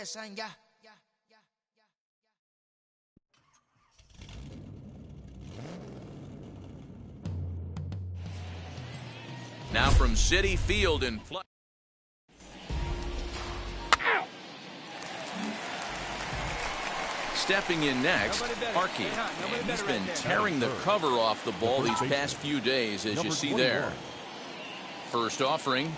regresan ya. Now from Citi Field in play. Stepping in next, Archie, and he's been tearing the cover off the ball these past few days, as you see there. First offering.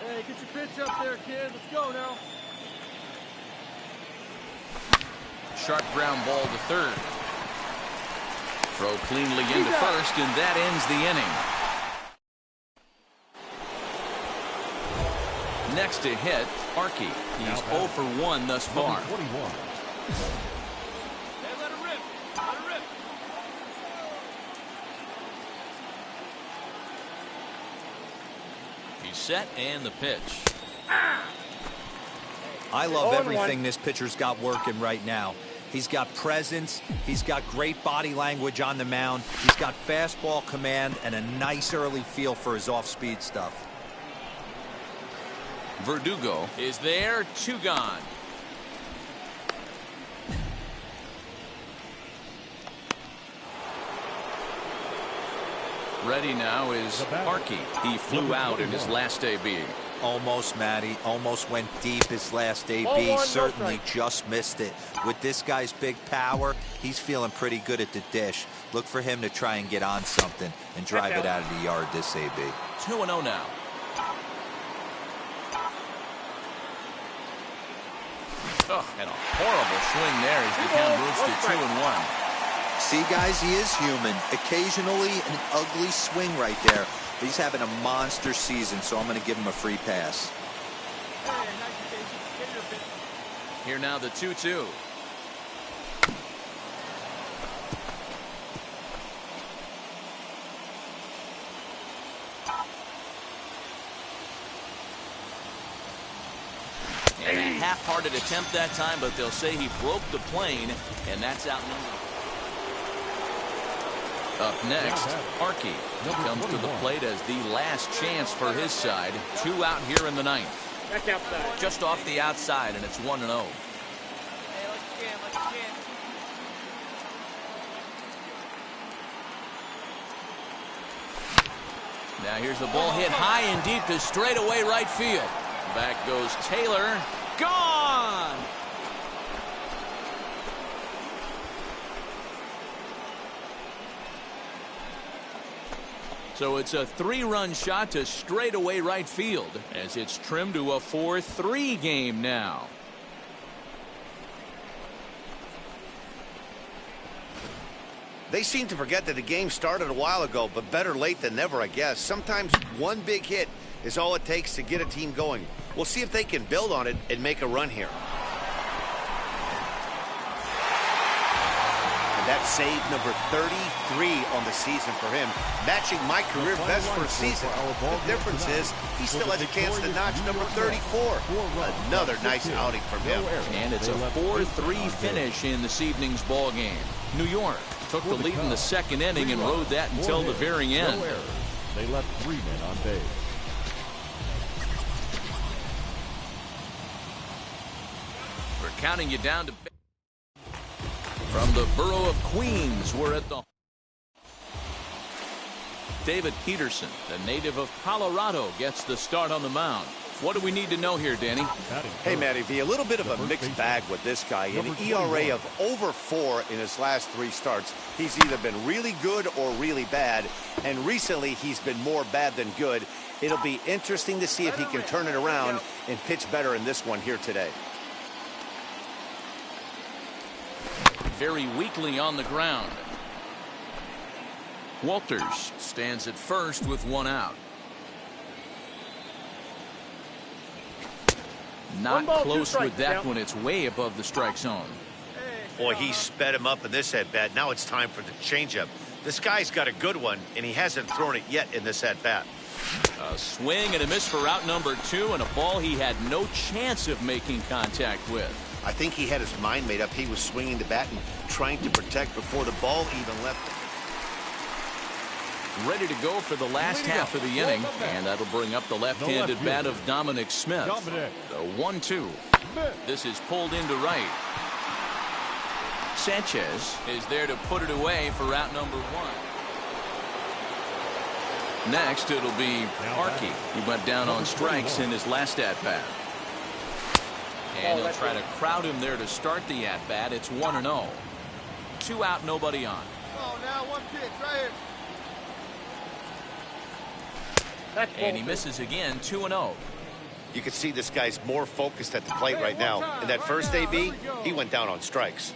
Hey, get your pitch up there, kid. Let's go now. Sharp ground ball to third. Throw cleanly into first, and that ends the inning. Next to hit, Archie. He's 0 for 1 thus far. Hey, let it rip. Let it rip. He's set, and the pitch. I love everything this pitcher's got working right now. He's got presence, he's got great body language on the mound, he's got fastball command and a nice early feel for his off-speed stuff. Verdugo is there, 2 gone. Ready now is Archie. He flew out in his last AB. Almost, Matty. Almost went deep his last AB. Certainly just missed it. With this guy's big power, he's feeling pretty good at the dish. Look for him to try and get on something and drive it out of the yard this AB. 2-0 now. Oh, and a horrible swing there as the count moves to 2-1. See, guys, he is human. Occasionally an ugly swing right there. But he's having a monster season, so I'm going to give him a free pass. Here now the 2-2. And a half-hearted attempt that time, but they'll say he broke the plane, and that's outnumbered. Up next, Archie comes to the plate as the last chance for his side. 2 out here in the 9th. Just off the outside, and it's 1-0. Now here's the ball hit high and deep to straightaway right field. Back goes Taylor. Gone! So it's a 3-run shot to straightaway right field as it's trimmed to a 4-3 game now. They seem to forget that the game started a while ago, but better late than never, I guess. Sometimes one big hit is all it takes to get a team going. We'll see if they can build on it and make a run here. That's save number 33 on the season for him, matching my career best for a season. The difference is he still has a chance to notch number 34. Another nice outing from him. And it's a 4-3 finish in this evening's ball game. New York took the lead in the 2nd inning and rode that until the very end. They left 3 men on base. We're counting you down to... From the borough of Queens, we're at the... David Peterson, the native of Colorado, gets the start on the mound. What do we need to know here, Danny? Hey, Matty V, a little bit of a mixed bag with this guy. An ERA of over 4 in his last 3 starts. He's either been really good or really bad, and recently he's been more bad than good. It'll be interesting to see if he can turn it around and pitch better in this one here today. Very weakly on the ground. Walters stands at first with 1 out. Not close with that one. It's way above the strike zone. Boy, he sped him up in this at-bat. Now it's time for the changeup. This guy's got a good one, and he hasn't thrown it yet in this at-bat. A swing and a miss for out number 2, and a ball he had no chance of making contact with. I think he had his mind made up. He was swinging the bat and trying to protect before the ball even left him. Ready to go for the last half of the inning, and that'll bring up the left-handed bat of Dominic Smith. The 1-2. This is pulled into right. Sanchez is there to put it away for out number 1. Next, it'll be Arky. He went down on strikes in his last at-bat. And he'll try to crowd him there to start the at-bat. It's 1-0. 2 out, nobody on. Oh, now 1 pitch right here. And he misses again, 2-0. You can see this guy's more focused at the plate right now. In that first AB, he went down on strikes.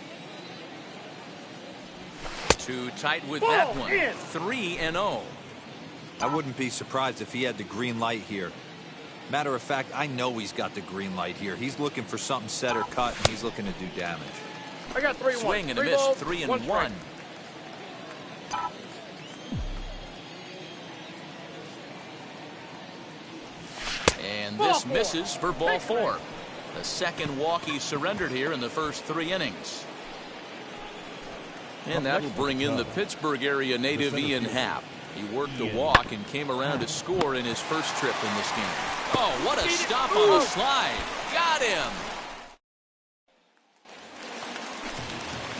Too tight with that one. 3-0. I wouldn't be surprised if he had the green light here. Matter of fact, I know he's got the green light here. He's looking for something set or cut, and he's looking to do damage. I got 3-1. Swing and a miss, 3-1. And this misses for ball 4. The second walk he surrendered here in the first 3 innings. And that will bring in the Pittsburgh area native Ian Happ. He worked the walk and came around to score in his first trip in this game. Oh, what a stop on the slide. Got him.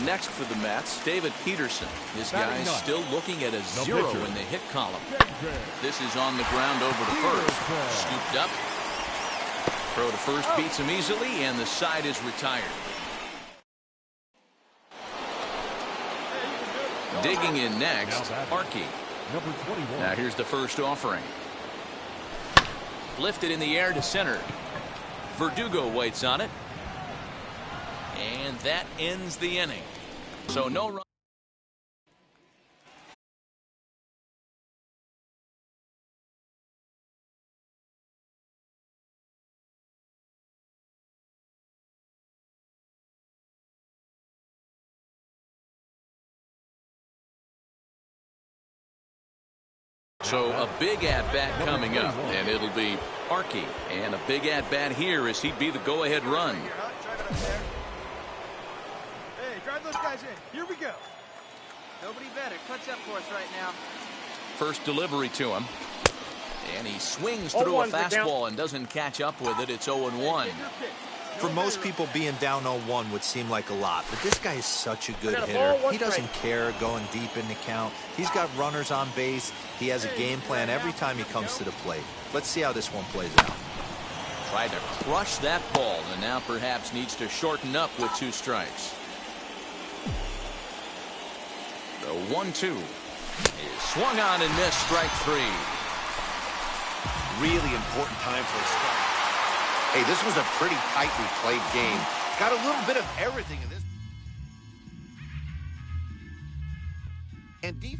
Next for the Mets, David Peterson. This guy's still looking at a 0 in the hit column. This is on the ground over to first. Scooped up. Throw to first beats him easily, and the side is retired. Digging in next, Arky. Now here's the first offering. Lifted in the air to center. Verdugo waits on it. And that ends the inning. So no run. So a big at-bat coming up, and it'll be Arky. And a big at-bat here as he'd be the go-ahead run. Hey, drive those guys in. Here we go. Nobody better. Clutch up for us right now. First delivery to him. And he swings through a fastball and doesn't catch up with it. It's 0-1. For most people, being down 0-1 would seem like a lot, but this guy is such a good hitter. He doesn't care going deep in the count. He's got runners on base. He has a game plan every time he comes to the plate. Let's see how this one plays out. Tried to crush that ball, and now perhaps needs to shorten up with 2 strikes. The 1-2 is swung on and missed, strike 3. Really important time for a strike. Hey, this was a pretty tightly played game. Got a little bit of everything in this. And deep.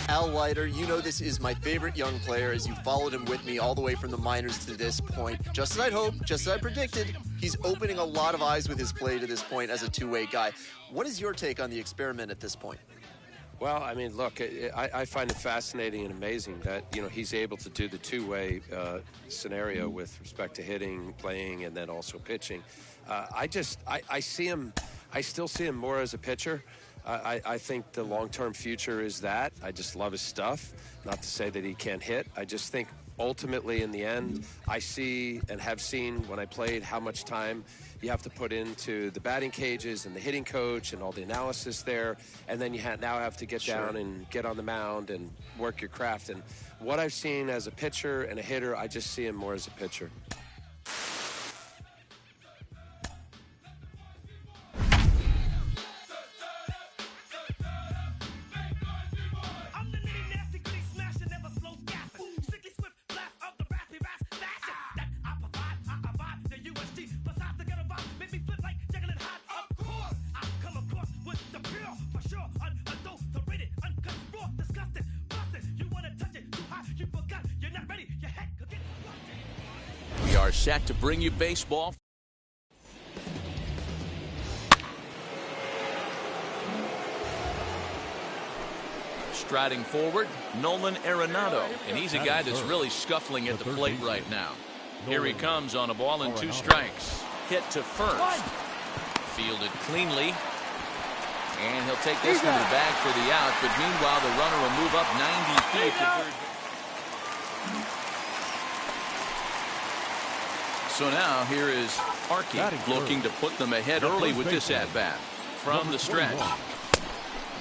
Al Leiter, you know this is my favorite young player as you followed him with me all the way from the minors to this point. Just as I'd hoped, just as I predicted, he's opening a lot of eyes with his play to this point as a two-way guy. What is your take on the experiment at this point? Well, I mean, look, I find it fascinating and amazing that, you know, he's able to do the two-way scenario with respect to hitting, playing, and then also pitching. I see him, I still see him more as a pitcher. I think the long-term future is that. I just love his stuff. Not to say that he can't hit. I just think ultimately in the end, I see and have seen when I played how much time you have to put into the batting cages and the hitting coach and all the analysis there. And then you now have to get down and get on the mound and work your craft. And what I've seen as a pitcher and a hitter, I just see him more as a pitcher. We are set to bring you baseball. Striding forward, Nolan Arenado, and he's a guy that's really scuffling at the plate right now. Here he comes on a ball and 2 strikes. Hit to first. Fielded cleanly. And he'll take this to the bag for the out, but meanwhile the runner will move up 90 feet to third. So now here is Arky looking to put them ahead early with this at-bat. From the stretch.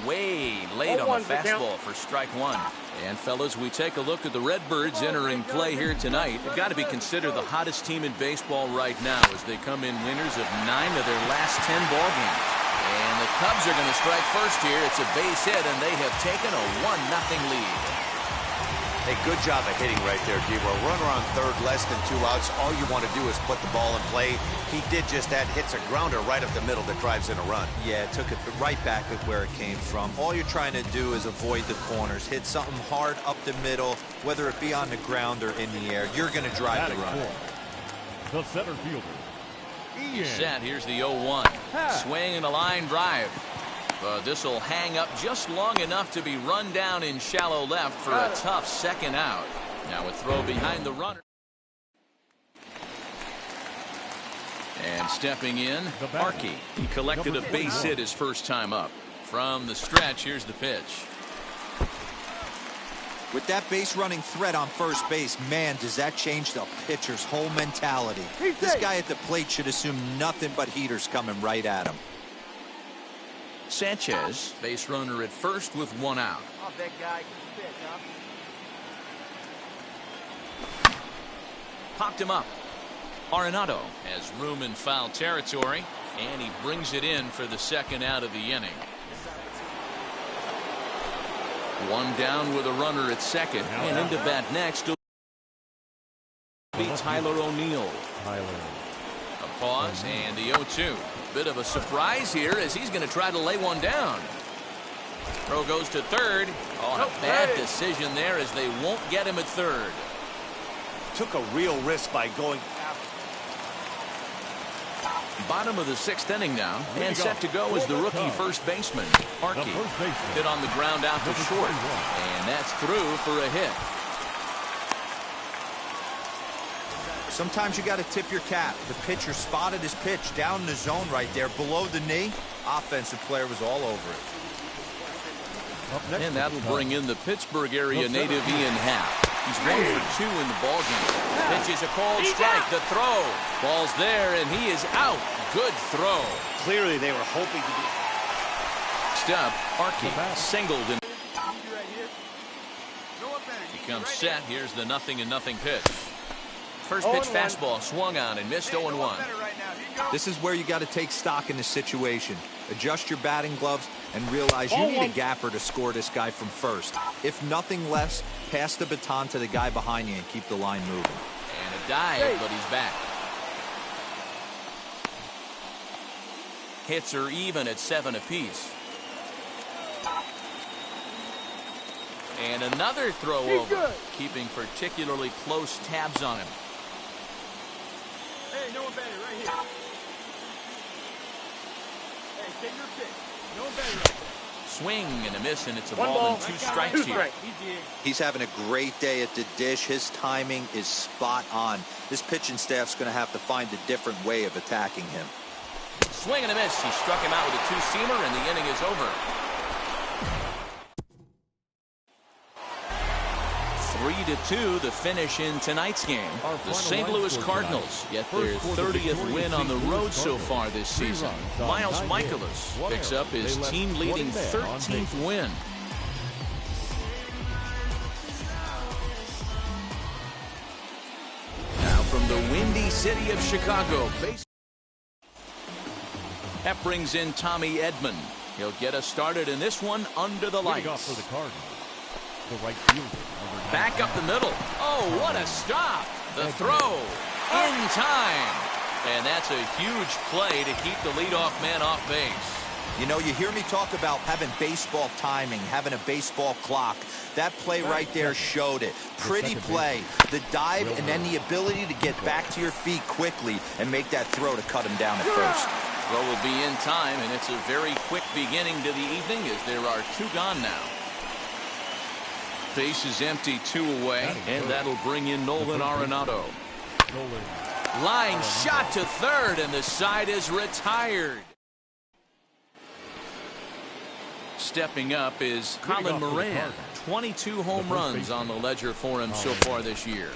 Way late on the fastball for strike 1. And fellas, we take a look at the Redbirds entering play here tonight. They've got to be considered the hottest team in baseball right now as they come in winners of 9 of their last 10 ball games. And the Cubs are going to strike first here. It's a base hit, and they have taken a 1-0 lead. Hey, good job of hitting right there, D. Well, runner on third, less than 2 outs. All you want to do is put the ball in play. He did just that. Hits a grounder right up the middle that drives in a run. Yeah, took it right back at where it came from. All you're trying to do is avoid the corners. Hit something hard up the middle, whether it be on the ground or in the air. You're going to drive the run. The center fielder. Set. Here's the 0-1. Swing and a line drive. This will hang up just long enough to be run down in shallow left for a tough second out. Now a throw behind the runner. And stepping in, Arky. He collected a base hit his first time up. From the stretch, here's the pitch. With that base running threat on first base, man, does that change the pitcher's whole mentality. This guy at the plate should assume nothing but heaters coming right at him. Sanchez, base runner at first with 1 out. Oh, big guy. Good pitch, huh? Popped him up. Arenado has room in foul territory, and he brings it in for the second out of the inning. 1 down with a runner at second, and into bat next will be Tyler O'Neill. A pause and the 0-2. Bit of a surprise here as he's going to try to lay one down. Throw goes to third. Oh, and a bad decision there as they won't get him at third. Took a real risk by going. Bottom of the 6th inning now, and set to go is the rookie first baseman, Arky. Hit on the ground out to short, and that's through for a hit. Sometimes you got to tip your cap. The pitcher spotted his pitch down in the zone right there, below the knee. Offensive player was all over it. And that'll bring in the Pittsburgh area native Ian Happ. He's 1 for 2 in the ballgame. Pitch is a called strike. The throw. Ball's there, and he is out. Good throw. Clearly, they were hoping to do. Step. Arky singled. He comes set. Here's the 0-0 pitch. First pitch fastball swung on and missed 0-1. This is where you got to take stock in the situation. Adjust your batting gloves and realize you need a gapper to score this guy from first. If nothing less, pass the baton to the guy behind you and keep the line moving. And a dive, but he's back. Hits are even at 7 apiece. And another throw over, keeping particularly close tabs on him. Hey, no one better right here. Hey, take your pick. No one better right there. Swing and a miss, and it's a ball and 2 strikes here. He's having a great day at the dish. His timing is spot on. This pitching staff's going to have to find a different way of attacking him. Swing and a miss. He struck him out with a 2-seamer, and the inning is over. 3-2 the finish in tonight's game. The St. Louis Cardinals get their 30th win on the road so far this season. Miles Michaelis picks up his team-leading 13th win. Now from the windy city of Chicago, that brings in Tommy Edman. He'll get us started in this one under the lights. For the Cardinals, the right fielder. Back up the middle. Oh, what a stop. The throw in time. And that's a huge play to keep the leadoff man off base. You know, you hear me talk about having baseball timing, having a baseball clock. That play right there showed it. Pretty play. The dive and then the ability to get back to your feet quickly and make that throw to cut him down at first. Throw will be in time, and it's a very quick beginning to the evening as there are 2 gone now. Base is empty, 2 away, and that'll bring in Nolan Arenado. Line shot to third, and the side is retired. Stepping up is Colin Moran. 22 home runs on the ledger for him so far this year.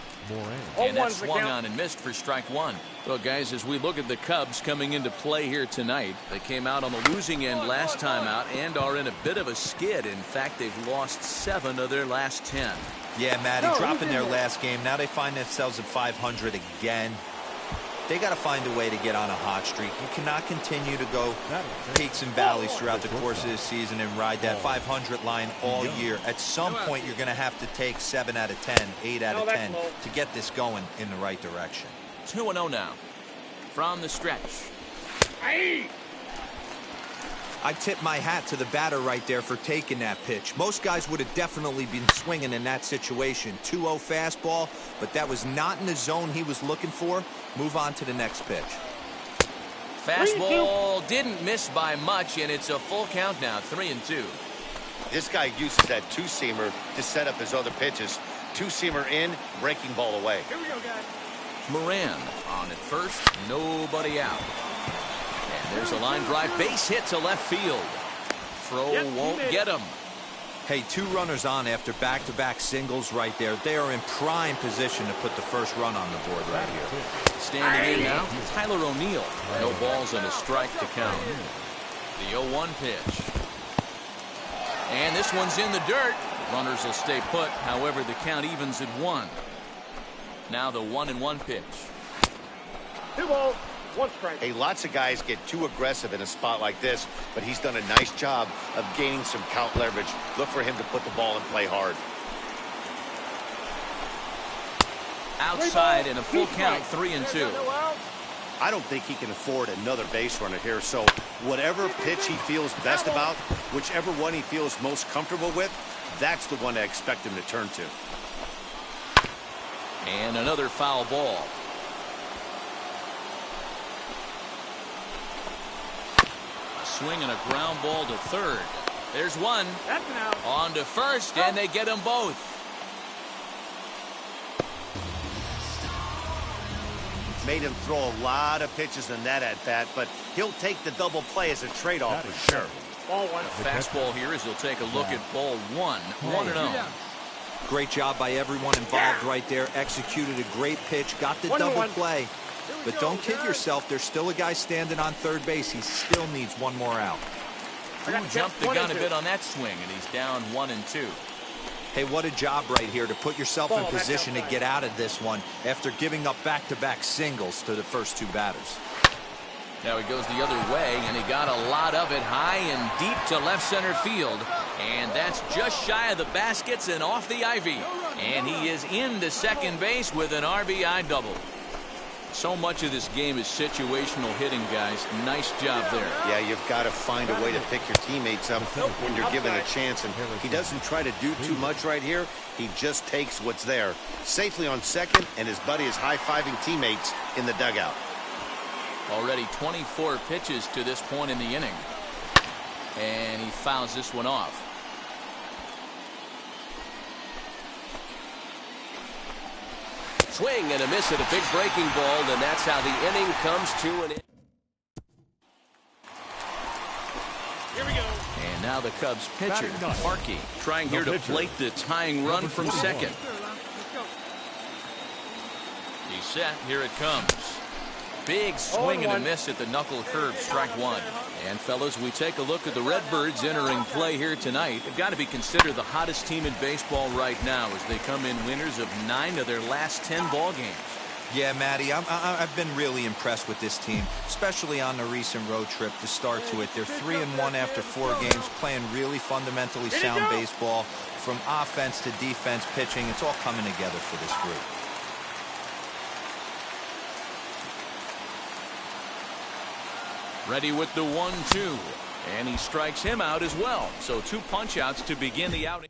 And that swung on and missed for strike 1. Well, guys, as we look at the Cubs coming into play here tonight, they came out on the losing end last time out and are in a bit of a skid. In fact, they've lost 7 of their last 10. Yeah, Matty, dropping their last game. Now they find themselves at 500 again. They got to find a way to get on a hot streak. You cannot continue to go peaks and valleys throughout the course of the season and ride that 500 line all year. At some point, you're going to have to take 7 out of 10, 8 out of 10 to get this going in the right direction. 2-0 now from the stretch. I tip my hat to the batter right there for taking that pitch. Most guys would have definitely been swinging in that situation. 2-0 fastball, but that was not in the zone he was looking for. Move on to the next pitch. Fastball didn't miss by much, and it's a full count now, 3-2. This guy uses that two-seamer to set up his other pitches. Two-seamer in, breaking ball away. Here we go, guys. Moran on at first, nobody out. And there's a line drive, base hit to left field. Throw won't get him. Hey, 2 runners on after back-to-back singles right there. They are in prime position to put the first run on the board right here. Standing in now, Tyler O'Neill. No balls and a strike to count. The 0-1 pitch. And this one's in the dirt. Runners will stay put. However, the count evens at 1. Now the 1-1 pitch. 2 balls, 1 strike. Hey, lots of guys get too aggressive in a spot like this, but he's done a nice job of gaining some count leverage. Look for him to put the ball in play hard. Outside in a full count, 3-2. I don't think he can afford another base runner here, so whatever pitch he feels best about, whichever one he feels most comfortable with, that's the one I expect him to turn to. And another foul ball. A swing and a ground ball to third. There's one. That's an out. On to first, and they get them both. Made him throw a lot of pitches in that at-bat, but he'll take the double play as a trade-off for sure. Ball 1. The fastball here as he'll take a look at ball 1. 1-0. Great job by everyone involved right there. Executed a great pitch, got the double play. But don't kid yourself, there's still a guy standing on third base. He still needs 1 more out. Drew jumped the gun a bit on that swing, and he's down 1-2. Hey, what a job right here to put yourself in position to get out of this one after giving up back-to-back singles to the first 2 batters. Now he goes the other way, and he got a lot of it high and deep to left center field. And that's just shy of the baskets and off the ivy. And he is into second base with an RBI double. So much of this game is situational hitting, guys. Nice job there. Yeah, you've got to find a way to pick your teammates up when you're given a chance. And he doesn't try to do too much right here. He just takes what's there. Safely on second, and his buddy is high-fiving teammates in the dugout. Already 24 pitches to this point in the inning. And he fouls this one off. Swing and a miss at a big breaking ball, and that's how the inning comes to an end. Here we go. And now the Cubs pitcher, Parkey, trying here to plate the tying run from second. He's set. Here it comes. Big swing and a miss at the knuckle curve, strike 1. And fellas, we take a look at the Redbirds entering play here tonight. They've got to be considered the hottest team in baseball right now as they come in winners of 9 of their last 10 ball games. Yeah, Matty, I've been really impressed with this team, especially on the recent road trip to start to it. They're 3-1 after 4 games, playing really fundamentally sound baseball. From offense to defense, pitching, it's all coming together for this group. Ready with the 1-2, and he strikes him out as well. So 2 punch-outs to begin the outing.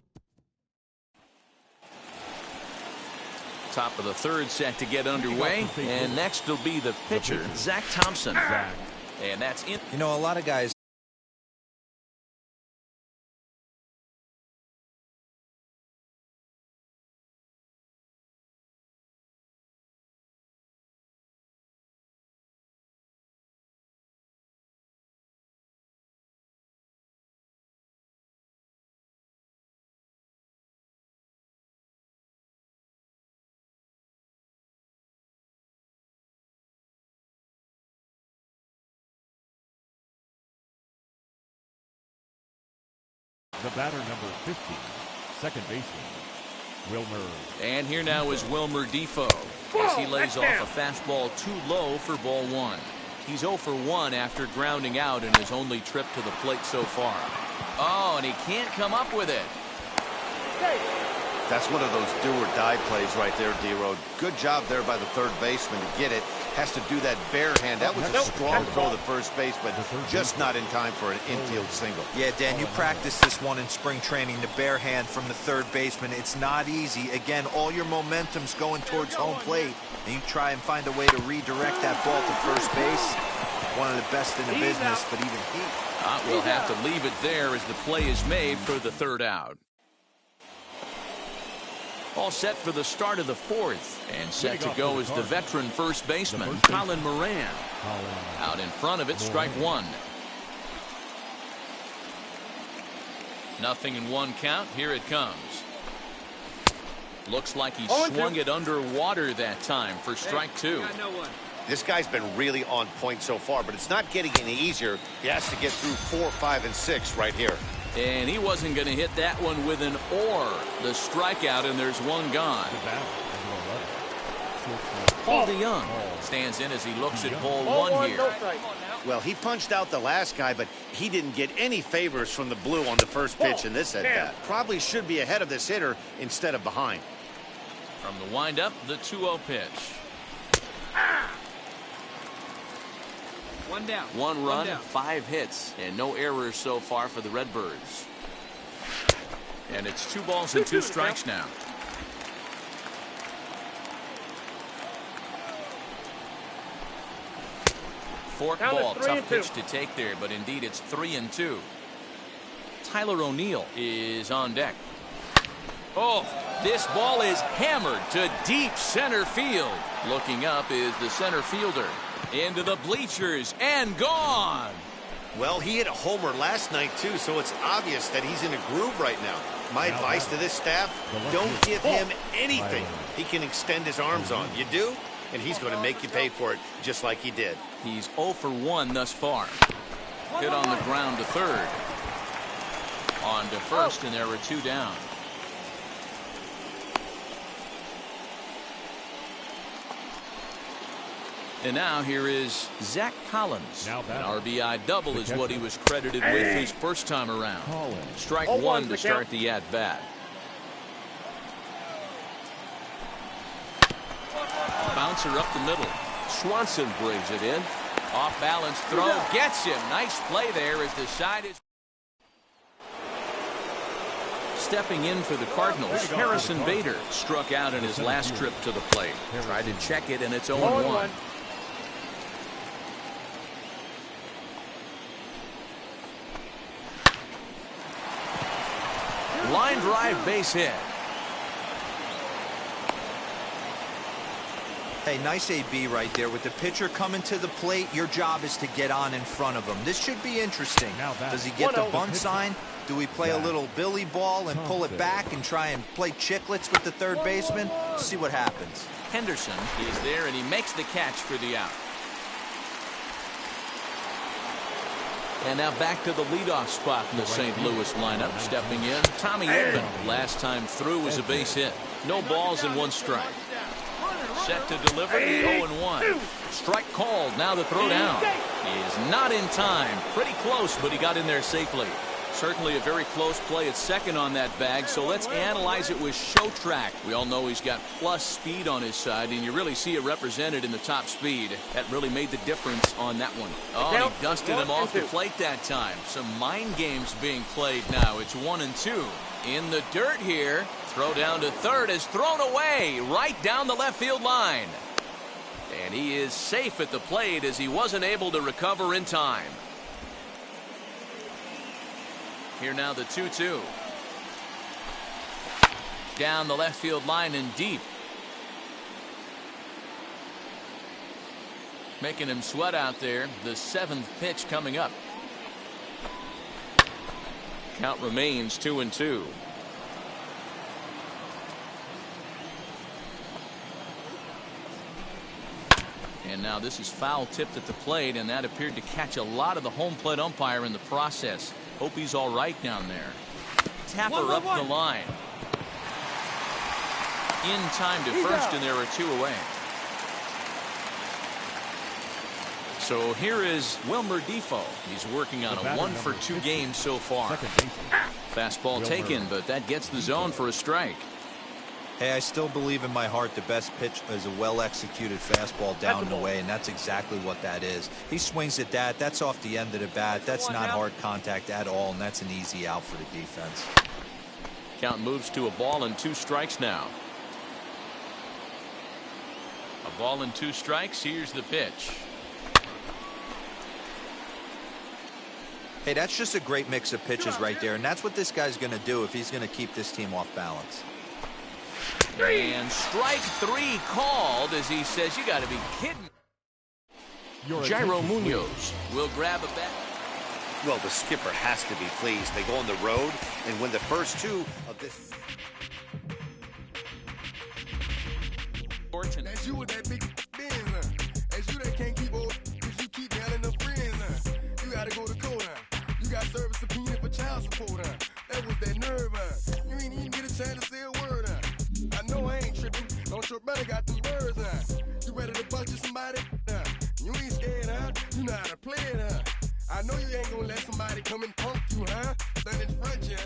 Top of the 3rd set to get underway, and next will be the pitcher, Zach Thompson. And that's in. You know, a lot of guys The batter number 50, second baseman, Wilmer. And here now is Wilmer Defoe as he lays off a fastball too low for ball one. He's 0 for 1 after grounding out in his only trip to the plate so far. Oh, and he can't come up with it. That's one of those do-or-die plays right there, D-Road. Good job there by the third baseman to get it. Has to do that bare hand. That was a strong throw to first base, but just not in time for an infield single. Yeah, Dan, you practiced this one in spring training, the bare hand from the third baseman. It's not easy. Again, all your momentum's going towards home plate, and you try and find a way to redirect that ball to first base. One of the best in the business, but even he. We'll have to leave it there as the play is made for the third out. All set for the start of the fourth, and set to go is the veteran first baseman, Colin Moran. Out in front of it, strike one. 0-1 count. Here it comes. Looks like he swung it underwater that time for strike two. This guy's been really on point so far, but it's not getting any easier. He has to get through 4, 5, and 6 right here. And he wasn't going to hit that one with an or. The strikeout, and there's one gone. Paul DeYoung stands in as he looks at hole one here. Well, he punched out the last guy, but he didn't get any favors from the blue on the first pitch in this at-bat. Probably should be ahead of this hitter instead of behind. From the windup, the 2-0 pitch. One down. One run, 5 hits, and no errors so far for the Redbirds. And it's 2 balls and 2 strikes now. Fork ball, tough pitch to take there, but indeed it's 3-2. Tyler O'Neill is on deck. Oh, this ball is hammered to deep center field. Looking up is the center fielder. Into the bleachers and gone. Well, he hit a homer last night, too, so it's obvious that he's in a groove right now. My advice to this staff, don't give him anything he can extend his arms on. You do, and he's going to make you pay for it just like he did. He's 0 for 1 thus far. Hit on the ground to third. On to first, and there are 2 down. And now here is Zach Collins. An RBI double is what he was credited with his first time around. Strike one to start the at-bat. Bouncer up the middle. Swanson brings it in. Off balance throw. Gets him. Nice play there as the side is. Stepping in for the Cardinals, Harrison Bader struck out in his last trip to the plate. Tried to check it, and it's 0-1. Line drive, base hit. Hey, nice AB right there. With the pitcher coming to the plate, your job is to get on in front of him. This should be interesting. Does he get the bunt sign? Do we play a little billy ball and pull it back and try and play chicklets with the third baseman? See what happens. Henderson is there, and he makes the catch for the out. And now back to the leadoff spot in the St. Louis lineup. Stepping in, Tommy Edman. Last time through was a base hit. No balls and 1 strike. Set to deliver the 0-1. Strike called. Now the throw down. He is not in time. Pretty close, but he got in there safely. Certainly a very close play at second on that bag, so let's analyze it with show track. We all know he's got plus speed on his side, and you really see it represented in the top speed. That really made the difference on that one. Oh, and he dusted him off the plate that time. Some mind games being played now. It's 1-2. In the dirt here. Throw down to third is thrown away right down the left field line. And he is safe at the plate as he wasn't able to recover in time. Here now the 2-2. Down the left field line and deep. Making him sweat out there. The 7th pitch coming up. Count remains 2-2. And now this is foul tipped at the plate, and that appeared to catch a lot of the home plate umpire in the process. Hope he's all right down there. tapper up the line. In time to first, and there are 2 away. So here is Wilmer Defoe. He's working on a 1-for-2 game so far. Fastball taken, but that gets the zone for a strike. Hey, I still believe in my heart the best pitch is a well-executed fastball down and away, and that's exactly what that is. He swings at that. That's off the end of the bat. That's not hard contact at all, and that's an easy out for the defense. Count moves to a ball and 2 strikes now. A ball and 2 strikes. Here's the pitch. Hey, that's just a great mix of pitches right there, and that's what this guy's going to do if he's going to keep this team off balance. And strike 3 called as he says, you got to be kidding. Jairo Munoz will grab a bat. Well, the skipper has to be pleased. They go on the road and win the first 2 of this. That's you with that big Benz, That's you that can't keep old, cause you keep down in the friends, You gotta go to court, You got service subpoena for child support, That was that nerve, You ain't even get a chance to say a word, I know I ain't tripping. Don't your brother got them birds, You ready to bust you somebody, You ain't scared, You know how to play it, I know you ain't gonna let somebody come and punk you, Stand in front you,